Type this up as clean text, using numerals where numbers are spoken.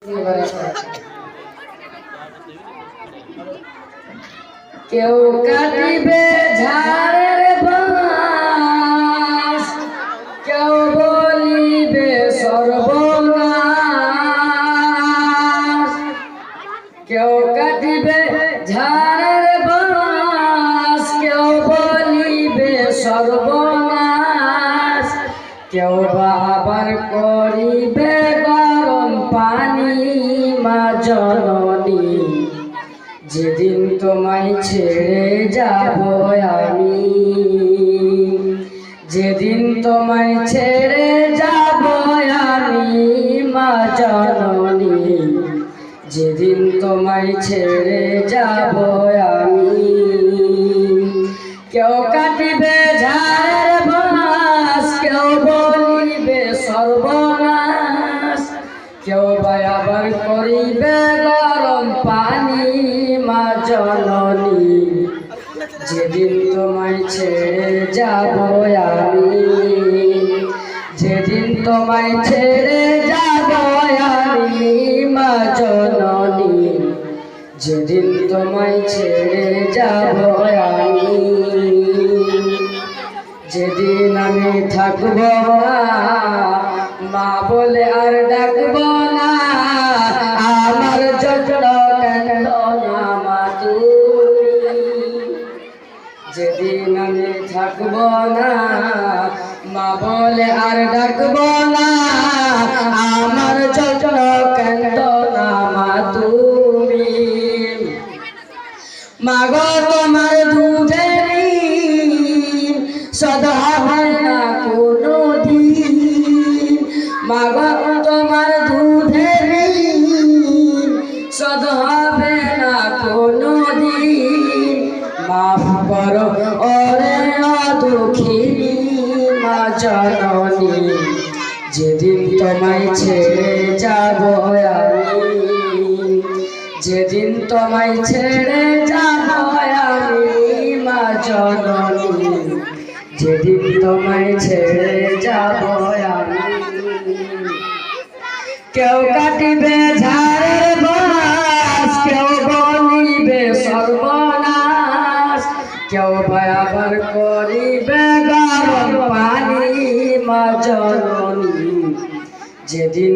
কেউ কাটিবে ঝাড়ের বাঁশ, কেউ বলিবে সর্বনাশ। কেউ কাটিবে ঝাড়ের বাঁশ, কেউ বলিবে সর্বনাশ। কেউ আবার করিবে গরম পানি মা জননী, যেদিন তোমায় ছেড়ে যাব আমি, যেদিন তোমায় ছেড়ে যাব আমি মা জননী, যেদিন তোমায় ছেড়ে যাব আমি। কেউ কাটিবে ঝাড়ের বাঁশ, কেউ বলিবে সর্বনাশ। কেউ আবার করিবে গরম পানি মা জননী, যেদিন তোমায় ছেড়ে যাব আমি, যেদিন তোমায় ছেড়ে যাব আমি মা জননী, যেদিন তোমায় ছেড়ে যাব আমি। যেদিন আমি থাকব না মা বলে আর ডাকব না, আমার জন্য কেন না মা তুমি। যেদিন আমি থাকব না মা বলে আর ডাকব না, আমার জন্য কেন না মা তুমি। মাগো তোমার দুধের শোধ হবে না কোনো দিন, মাগো তোমার দুধের শোধ হবে না কোনো দিন। মাফ করো ওরে দুঃখিনী মা জননী, যেদিন তোমায় ছেড়ে যাব আমি, যেদিন তোমায় ছেড়ে যাব আমি মা জননী, যেদিন তোমায় ছেড়ে যাব আমি। কেউ কাটিবে ঝাড়ের বাঁশ, কেউ বলিবে সর্বনাশ। কেউ আবার করিবে গরম পানি মা জননী, যেদিন